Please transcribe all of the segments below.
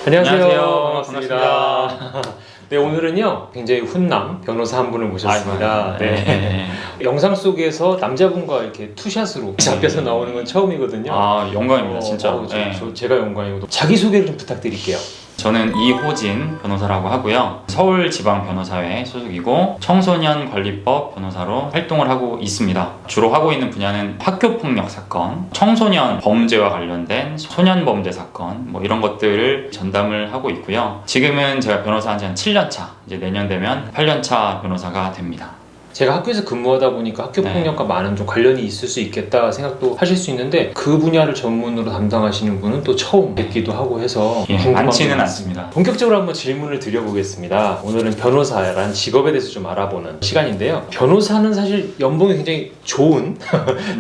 안녕하세요. 반갑습니다. 네, 오늘은요 굉장히 훈남 변호사 한 분을 모셨습니다. 네. 영상 속에서 남자분과 이렇게 투샷으로 잡혀서 나오는 건 처음이거든요. 영광입니다, 진짜. 제가 영광이고. 자기소개를 좀 부탁드릴게요. 저는 이호진 변호사라고 하고요. 서울지방변호사회 소속이고 청소년관리법 변호사로 활동을 하고 있습니다. 주로 하고 있는 분야는 학교폭력 사건, 청소년 범죄와 관련된 소년범죄 사건 이런 것들을 전담을 하고 있고요. 지금은 제가 변호사 한 지 한 7년 차, 이제 내년 되면 8년 차 변호사가 됩니다. 제가 학교에서 근무하다 보니까 학교폭력과 많은 좀 관련이 있을 수 있겠다 생각도 하실 수 있는데 그 분야를 전문으로 담당하시는 분은 또 처음 뵙기도 하고 해서 많지는 않습니다. 본격적으로 한번 질문을 드려보겠습니다. 오늘은 변호사라는 직업에 대해서 좀 알아보는 시간인데요. 변호사는 사실 연봉이 굉장히 좋은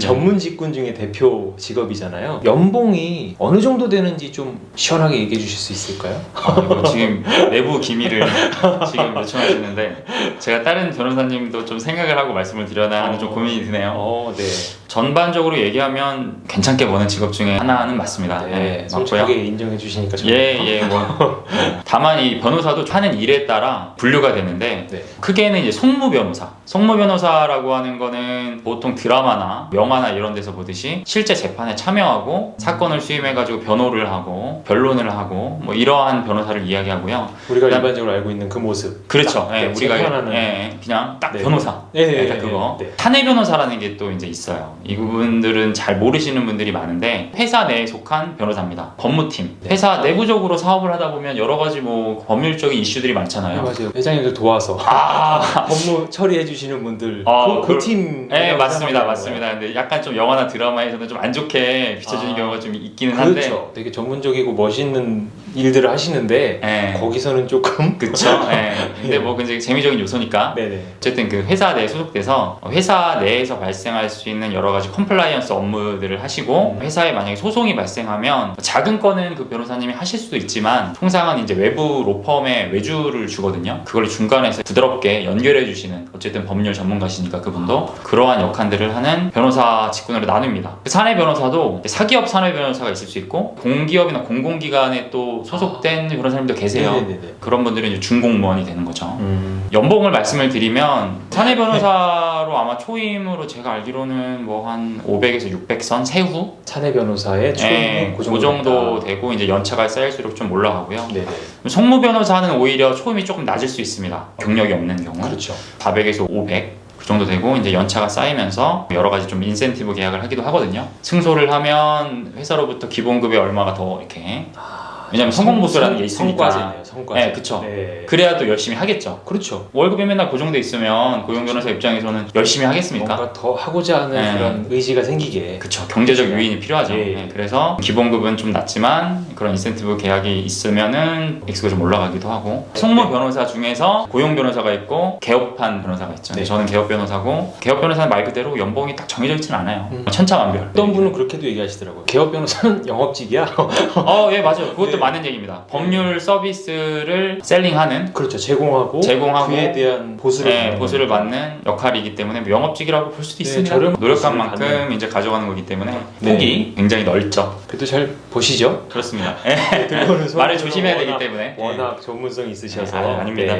전문 직군 중에 대표 직업이잖아요. 연봉이 어느 정도 되는지 좀 시원하게 얘기해 주실 수 있을까요? 이거 지금 내부 기밀을 지금 요청하시는데 제가 다른 변호사님도 좀 생각을 하고 말씀을 드려야 하는 좀 고민이 드네요. 네. 전반적으로 얘기하면 괜찮게 버는 직업 중에 하나는 맞습니다. 네, 솔직하게 인정해 주시니까 다만 이 변호사도 하는 일에 따라 분류가 되는데 크게는 이제 송무변호사라고 하는 거는 보통 드라마나 영화나 이런 데서 보듯이 실제 재판에 참여하고 사건을 수임해가지고 변호를 하고 변론을 하고 이러한 변호사를 이야기하고요. 우리가 일반적으로 알고 있는 그 모습. 그렇죠. 우리가 그냥 딱 변호사. 그거. 사내 변호사라는 게 또 이제 있어요. 이 부분들은 잘 모르시는 분들이 많은데 회사 내에 속한 변호사입니다. 법무팀. 회사 내부적으로 사업을 하다 보면 여러 가지 법률적인 이슈들이 많잖아요. 맞아요. 회장님들 도와서 법무 처리해 주시는 분들 그 팀. 네, 맞습니다. 근데 약간 좀 영화나 드라마에서는 좀 안 좋게 비춰지는 경우가 좀 있기는 한데. 그렇죠. 되게 전문적이고 멋있는 일들을 하시는데 거기서는 조금 그렇죠. 근데 굉장히 재미적인 요소니까. 어쨌든 그 회사 내에 소속돼서 회사 내에서 발생할 수 있는 여러 가지 컴플라이언스 업무들을 하시고 회사에 만약에 소송이 발생하면 작은 건은 그 변호사님이 하실 수도 있지만 통상은 이제 외부 로펌에 외주를 주거든요. 그걸 중간에서 부드럽게 연결해 주시는 어쨌든 법률 전문가시니까 그분도 그러한 역할들을 하는 변호사 직군으로 나눕니다. 사내 변호사도 사기업 사내 변호사가 있을 수 있고 공기업이나 공공기관에 또 소속된 변호사님도 계세요. 그런 분들은 이제 준공무원이 되는 거죠. 연봉을 말씀을 드리면 사내 변호사로 아마 초임으로 제가 알기로는 한 500에서 600선 세후 사내 변호사의 초임 그 정도 되고 이제 연차가 쌓일수록 좀 올라가고요. 송무 변호사는 오히려 초임이 조금 낮을 수 있습니다. 경력이 없는 경우. 그렇죠. 400에서 500 그 정도 되고 이제 연차가 쌓이면서 여러 가지 좀 인센티브 계약을 하기도 하거든요. 승소를 하면 회사로부터 기본급의 얼마가 더 이렇게 왜냐면 성공보수라는 게 있으니까. 성과제. 그쵸. 그래야 또 열심히 하겠죠. 그렇죠. 월급이 맨날 고정돼 있으면 고용 변호사 입장에서는 열심히 하겠습니까? 뭔가 더 하고자 하는 그런 의지가 생기게. 그쵸. 경제적 유인이 필요하죠. 그래서 기본급은 좀 낮지만 그런 인센티브 계약이 있으면은 액수가 좀 올라가기도 하고. 송무 변호사 중에서 고용 변호사가 있고 개업한 변호사가 있죠. 저는 개업 변호사고 개업 변호사는 말 그대로 연봉이 딱 정해져 있지는 않아요. 천차만별. 어떤 분은 그렇게도 얘기하시더라고요. 개업 변호사는 영업직이야. 맞아요. 그것도 맞는 얘기입니다. 법률 서비스를 셀링하는 그렇죠. 제공하고 그에 대한 보수를 받는 역할이기 때문에 영업직이라고 볼 수도 있습니다. 노력한 만큼 이제 가져가는 거기 때문에 폭이 굉장히 넓죠. 그래도 잘 보시죠. 그렇습니다. 말을 조심해야 되기 때문에 워낙 전문성이 있으셔서. 아닙니다.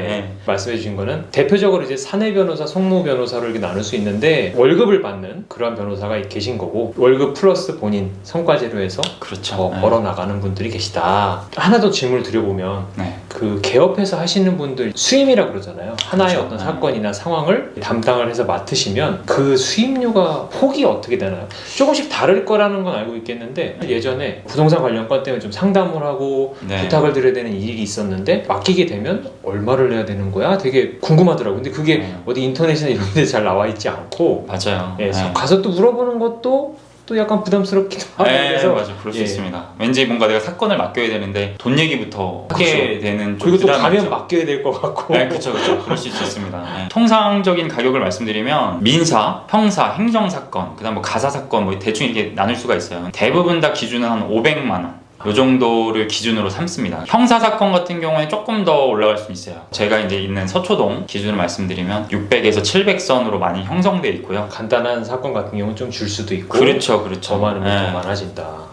말씀해 주신 거는 대표적으로 이제 사내 변호사, 송무 변호사로 이렇게 나눌 수 있는데 월급을 받는 그런 변호사가 계신 거고 월급 플러스 본인 성과제로 해서 더 벌어 나가는 분들이 계시다. 하나 더 질문을 드려보면 그 개업해서 하시는 분들 수임이라고 그러잖아요. 하나의 어떤 사건이나 상황을 담당을 해서 맡으시면 그 수임료가 폭이 어떻게 되나요? 조금씩 다를 거라는 건 알고 있겠는데 예전에 부동산 관련 건 때문에 좀 상담을 하고 부탁을 드려야 되는 일이 있었는데 맡기게 되면 얼마를 내야 되는 거야? 되게 궁금하더라고요. 근데 그게 어디 인터넷이나 이런 데 잘 나와 있지 않고 맞아요. 가서 또 물어보는 것도 또 약간 부담스럽기도 하고 그래서 맞아 그럴 수 있습니다. 왠지 뭔가 내가 사건을 맡겨야 되는데 돈 얘기부터 하게 되는 그리고 또 가면 맡겨야 될 것 같고 그렇죠. 그럴 수 있습니다. 통상적인 가격을 말씀드리면 민사, 형사, 행정사건, 그다음 가사사건 대충 이렇게 나눌 수가 있어요. 대부분 다 기준은 한 500만 원 이 정도를 기준으로 삼습니다. 형사사건 같은 경우에 조금 더 올라갈 수 있어요. 제가 이제 있는 서초동 기준을 말씀드리면 600에서 700선으로 많이 형성돼 있고요. 간단한 사건 같은 경우는 좀 줄 수도 있고 그렇죠. 더 많으면 더 많아진다.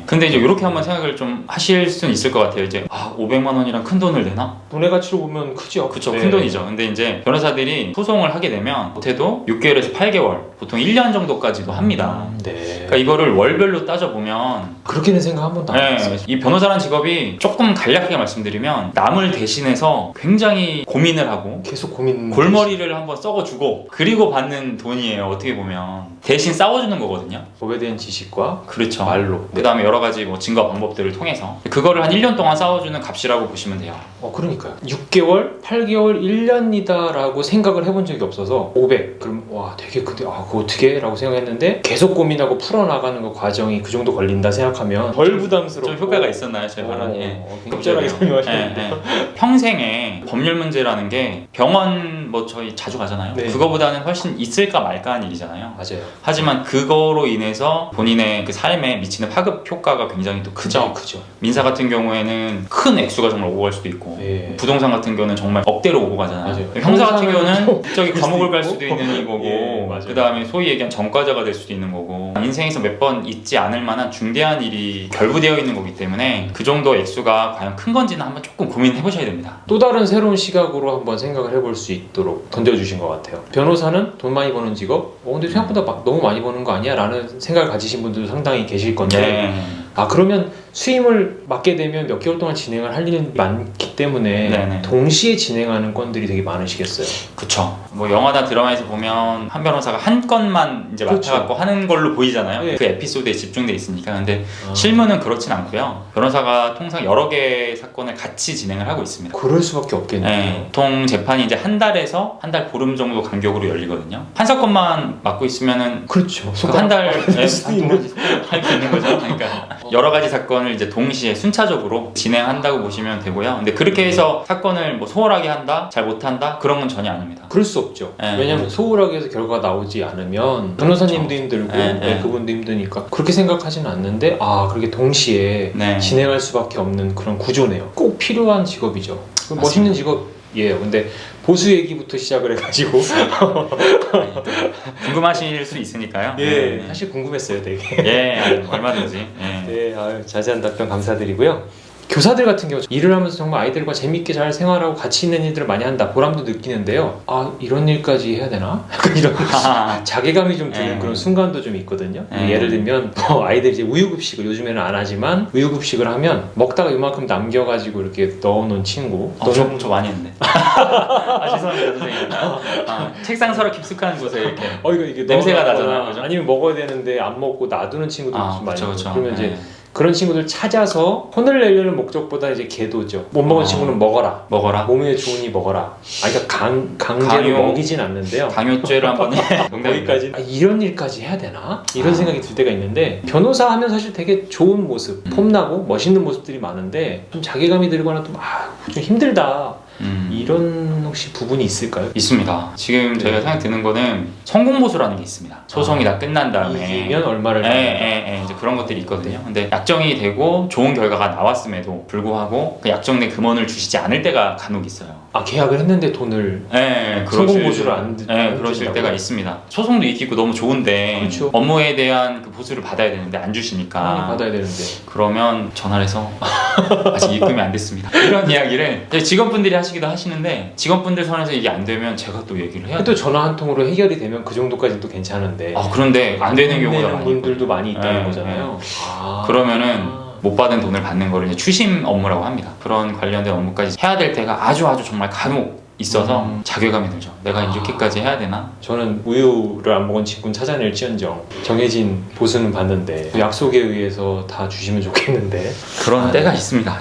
근데 이제 이렇게 한번 생각을 좀 하실 수는 있을 것 같아요. 이제 500만 원이랑 큰 돈을 내나? 돈의 가치로 보면 크죠. 그쵸, 큰 돈이죠. 근데 이제 변호사들이 소송을 하게 되면 못해도 6개월에서 8개월, 보통 1년 정도까지도 합니다. 그러니까 이거를 월별로 따져보면 그렇게는 생각 한 번도 안 했어요. 이 변호사라는 직업이 조금 간략하게 말씀드리면 남을 대신해서 굉장히 고민을 하고 계속 고민 골머리를 한번 썩어주고 그리고 받는 돈이에요. 어떻게 보면 대신 싸워주는 거거든요. 법에 대한 지식과 그렇죠. 말로 그 다음에 여러 가지 뭐 증거 방법들을 통해서 그거를 한 1년 동안 싸워주는 값이라고 보시면 돼요. 그러니까요. 6개월, 8개월, 1년이다 라고 생각을 해본 적이 없어서 500 그럼 와 되게 근데 그거 어떻게? 라고 생각했는데 계속 고민하고 풀어나가는 거 과정이 그 정도 걸린다 생각하면 덜 부담스럽고 좀 효과가 있었나요? 제 발언이 적절하게 설명하시는데 평생에 법률 문제라는 게 병원 뭐 저희 자주 가잖아요. 그거보다는 훨씬 있을까 말까 한 일이잖아요. 맞아요. 하지만 그거로 인해서 본인의 그 삶에 미치는 파급 효과가 굉장히 또 크죠. 민사 같은 경우에는 큰 액수가 정말 오고 갈 수도 있고 부동산 같은 경우는 정말 억대로 오고 가잖아요. 맞아요. 형사 같은 경우는 저기 감옥을 갈 수도 있는 이거고 맞아요. 그 다음에 소위 얘기한 전과자가 될 수도 있는 거고 인생에서 몇 번 잊지 않을 만한 중대한 일이 결부되어 있는 거기 때문에 그 정도 액수가 과연 큰 건지는 한번 조금 고민해 보셔야 됩니다. 또 다른 새로운 시각으로 한번 생각을 해볼 수 있도록 던져주신 것 같아요. 변호사는 돈 많이 버는 직업? 근데 생각보다 막 너무 많이 버는 거 아니야? 라는 생각을 가지신 분들도 상당히 계실 건데 그러면 수임을 맡게 되면 몇 개월 동안 진행을 할 일이 많기 때문에 동시에 진행하는 건들이 되게 많으시겠어요. 그쵸. 뭐 영화나 드라마에서 보면 한 변호사가 한 건만 이제 맡아갖고 하는 걸로 보이잖아요. 그 에피소드에 집중돼 있으니까. 근데 실무는 그렇진 않고요. 변호사가 통상 여러 개의 사건을 같이 진행을 하고 있습니다. 그럴 수밖에 없겠네요. 보통 재판이 이제 한 달에서 한 달 보름 정도 간격으로 열리거든요. 한 사건만 맡고 있으면은 그렇죠. 한 달 할 수 있는 거죠. 그러니까 여러 가지 사건을 이제 동시에 순차적으로 진행한다고 보시면 되고요. 근데 그렇게 해서 사건을 뭐 소홀하게 한다, 잘 못한다 그런 건 전혀 아닙니다. 그럴 수 없죠. 왜냐하면 소홀하게 해서 결과가 나오지 않으면 변호사님도 힘들고 그분도 힘드니까 그렇게 생각하지는 않는데 그렇게 동시에 진행할 수밖에 없는 그런 구조네요. 꼭 필요한 직업이죠. 멋있는 직업이에요. 근데 보수 얘기부터 시작을 해가지고 궁금하실 수 있으니까요. 사실 궁금했어요, 되게. 얼마든지. 자세한 답변 감사드리고요. 교사들 같은 경우 일을 하면서 정말 아이들과 재밌게 잘 생활하고 같이 있는 일들을 많이 한다 보람도 느끼는데요. 이런 일까지 해야 되나? 이런 자괴감이 좀 드는 그런 순간도 좀 있거든요. 예를 들면 아이들 이제 우유급식을 요즘에는 안 하지만 우유급식을 하면 먹다가 이만큼 남겨가지고 이렇게 넣어놓은 친구 저 많이 했는데 죄송합니다 선생님. 책상 서랍 깊숙한 곳에 이렇게 이게 냄새가 나잖아요. 아니면 먹어야 되는데 안 먹고 놔두는 친구도 좀 많이 있고 그러면 이제 그런 친구들 찾아서 혼을 내려는 목적보다 이제 계도죠. 못 먹은 친구는 먹어라. 몸에 좋으니 먹어라. 그러니까 강제로 먹이진 않는데요. 강요죄를 한번 거기까지 이런 일까지 해야 되나? 이런 생각이 들 때가 있는데 변호사 하면 사실 되게 좋은 모습, 폼나고 멋있는 모습들이 많은데 좀 자괴감이 들거나 좀 힘들다. 이런 혹시 부분이 있을까요? 있습니다. 지금 제가 생각 드는 거는 성공보수라는 게 있습니다. 소송이 다 끝난 다음에 이기면 얼마를 이제 그런 것들이 있거든요. 근데 약정이 되고 좋은 결과가 나왔음에도 불구하고 그 약정된 금원을 주시지 않을 때가 간혹 있어요. 계약을 했는데 돈을 성공보수를 안 그러실 때가 있습니다. 소송도 이기고 너무 좋은데 업무에 대한 그 보수를 받아야 되는데 안 주시니까 받아야 되는데 그러면 전화를 해서 아직 입금이 안 됐습니다. 이런 이야기를 직원분들이 하시기도 하시는데 직원분들 선에서 이게 안 되면 제가 또 얘기를 해야 돼요. 또 전화 한 통으로 해결이 되면 그 정도까지는 또 괜찮은데 그런데 안 되는 경우가 많이 분들도 많이 있다는 거잖아요. 그러면은 못 받은 돈을 받는 거를 이제 추심 업무라고 합니다. 그런 관련된 업무까지 해야 될 때가 아주 정말 간혹 있어서 자괴감이 들죠. 내가 이렇게까지 해야 되나? 저는 우유를 안 먹은 친구는 찾아낼지언정 정해진 보수는 받는데 약속에 의해서 다 주시면 좋겠는데 그런 때가 있습니다.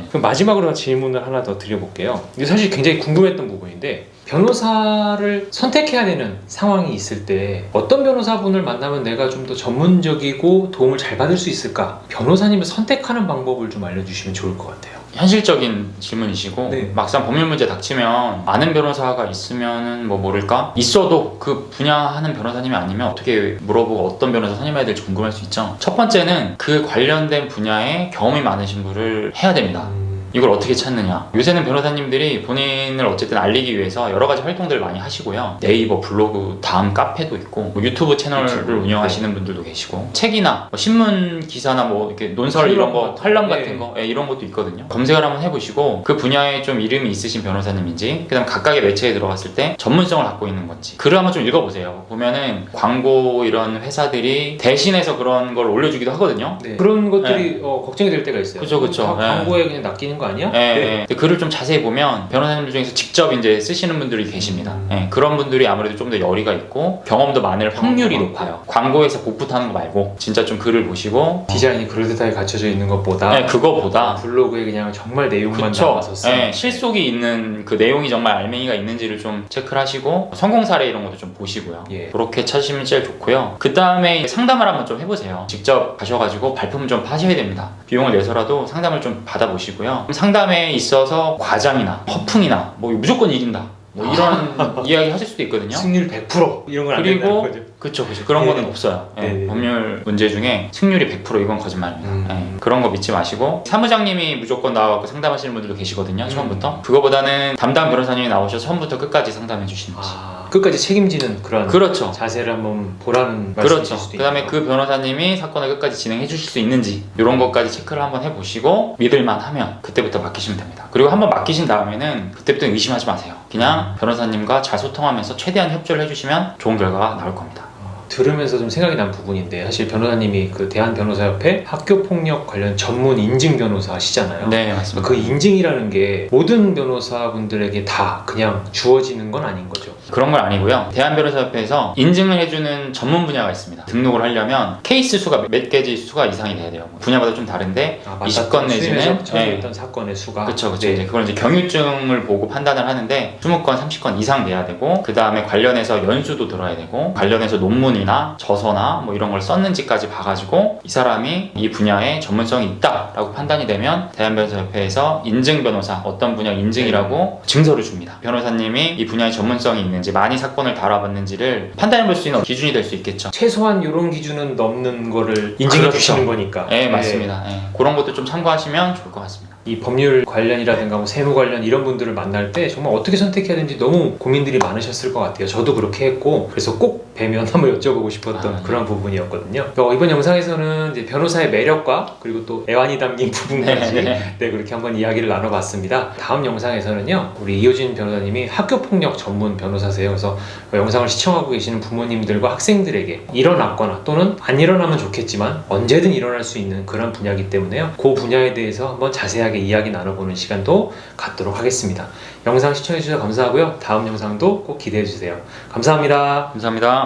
그럼 마지막으로 질문을 하나 더 드려볼게요. 이게 사실 굉장히 궁금했던 부분인데 변호사를 선택해야 되는 상황이 있을 때 어떤 변호사분을 만나면 내가 좀 더 전문적이고 도움을 잘 받을 수 있을까? 변호사님을 선택하는 방법을 좀 알려주시면 좋을 것 같아요. 현실적인 질문이시고 네. 막상 법률 문제 닥치면 아는 변호사가 있으면은 뭐 모를까? 있어도 그 분야 하는 변호사님이 아니면 어떻게 물어보고 어떤 변호사 선임해야 될지 궁금할 수 있죠. 첫 번째는 그 관련된 분야에 경험이 많으신 분을 해야 됩니다. 이걸 어떻게 찾느냐. 요새는 변호사님들이 본인을 어쨌든 알리기 위해서 여러 가지 활동들을 많이 하시고요. 네이버, 블로그, 다음 카페도 있고 뭐 유튜브 채널을 운영하시는 분들도 계시고 책이나 뭐 신문 기사나 뭐 이렇게 논설 이런 거, 칼럼 같은 거 이런 것도 있거든요. 검색을 한번 해보시고 그 분야에 좀 이름이 있으신 변호사님인지 그다음 각각의 매체에 들어갔을 때 전문성을 갖고 있는 건지 글을 한번 좀 읽어보세요. 보면은 광고 이런 회사들이 대신해서 그런 걸 올려주기도 하거든요. 네. 그런 것들이 걱정이 될 때가 있어요. 그죠. 광고에 그냥 낚이는 거 아니야? 네. 글을 좀 자세히 보면 변호사님들 중에서 직접 이제 쓰시는 분들이 계십니다. 그런 분들이 아무래도 좀 더 열의가 있고 경험도 많을 확률이 높아요. 광고에서 복붙하는 거 말고 진짜 좀 글을 보시고 디자인이 그럴듯하게 갖춰져 있는 것보다 그거보다 블로그에 그냥 정말 내용만 그쵸. 나와서 쓰는 실속이 있는 그 내용이 정말 알맹이가 있는지를 좀 체크를 하시고 성공 사례 이런 것도 좀 보시고요. 그렇게 찾으시면 제일 좋고요. 그 다음에 상담을 한번 좀 해보세요. 직접 가셔가지고 발품 좀 파셔야 됩니다. 비용을 내서라도 상담을 좀 받아보시고요. 상담에 있어서 과장이나 허풍이나 뭐 무조건 이긴다 뭐 이런 이야기 하실 수도 있거든요. 승률 100% 이런 건 안 된다는 거죠. 그쵸. 그런 거는 없어요. 법률 문제 중에 승률이 100% 이건 거짓말입니다. 그런 거 믿지 마시고 사무장님이 무조건 나와서 상담하시는 분들도 계시거든요. 처음부터. 그거보다는 담당 변호사님이 나오셔서 처음부터 끝까지 상담해 주시는 거죠. 끝까지 책임지는 그런 그렇죠. 자세를 한번 보라는 말씀이실 수도 그 다음에 있고. 그 변호사님이 사건을 끝까지 진행해 주실 수 있는지 이런 것까지 체크를 한번 해보시고 믿을만 하면 그때부터 맡기시면 됩니다. 그리고 한번 맡기신 다음에는 그때부터 의심하지 마세요. 그냥 변호사님과 잘 소통하면서 최대한 협조를 해주시면 좋은 결과가 나올 겁니다. 들으면서 좀 생각이 난 부분인데 사실 변호사님이 그 대한변호사협회 학교폭력 관련 전문 인증 변호사시잖아요. 네, 맞습니다. 그 인증이라는 게 모든 변호사분들에게 다 그냥 주어지는 건 아닌 거죠. 그런 건 아니고요. 대한변호사협회에서 인증을 해주는 전문 분야가 있습니다. 등록을 하려면 케이스 수가 몇 개지 수가 이상이 돼야 돼요. 분야마다 좀 다른데 20건 내지는 처리했던 사건의 수가 그렇죠. 그걸 이제 경유증을 보고 판단을 하는데 20건, 30건 이상 돼야 되고 그 다음에 관련해서 연수도 들어야 되고 관련해서 논문이나 저서나 뭐 이런 걸 썼는지까지 봐가지고 이 사람이 이 분야에 전문성이 있다라고 판단이 되면 대한변호사협회에서 인증 변호사 어떤 분야 인증이라고 증서를 줍니다. 변호사님이 이 분야에 전문성이 있는지 많이 사건을 다뤄봤는지를 판단해 볼 수 있는 기준이 될 수 있겠죠. 최소한 이런 기준은 넘는 거를 인증해 주시는 거니까. 네, 맞습니다. 그런 것도 좀 참고하시면 좋을 것 같습니다. 이 법률 관련이라든가 뭐 세무 관련 이런 분들을 만날 때 정말 어떻게 선택해야 되는지 너무 고민들이 많으셨을 것 같아요. 저도 그렇게 했고 그래서 꼭 뵈면 한번 여쭤보고 싶었던 그런 부분이었거든요. 이번 영상에서는 이제 변호사의 매력과 그리고 또 애환이 담긴 부분까지 그렇게 한번 이야기를 나눠봤습니다. 다음 영상에서는요 우리 이효진 변호사님이 학교폭력 전문 변호사세요. 그래서 영상을 시청하고 계시는 부모님들과 학생들에게 일어났거나 또는 안 일어나면 좋겠지만 언제든 일어날 수 있는 그런 분야이기 때문에요. 그 분야에 대해서 한번 자세하게 이야기 나눠보는 시간도 갖도록 하겠습니다. 영상 시청해주셔서 감사하고요. 다음 영상도 꼭 기대해주세요. 감사합니다. 감사합니다.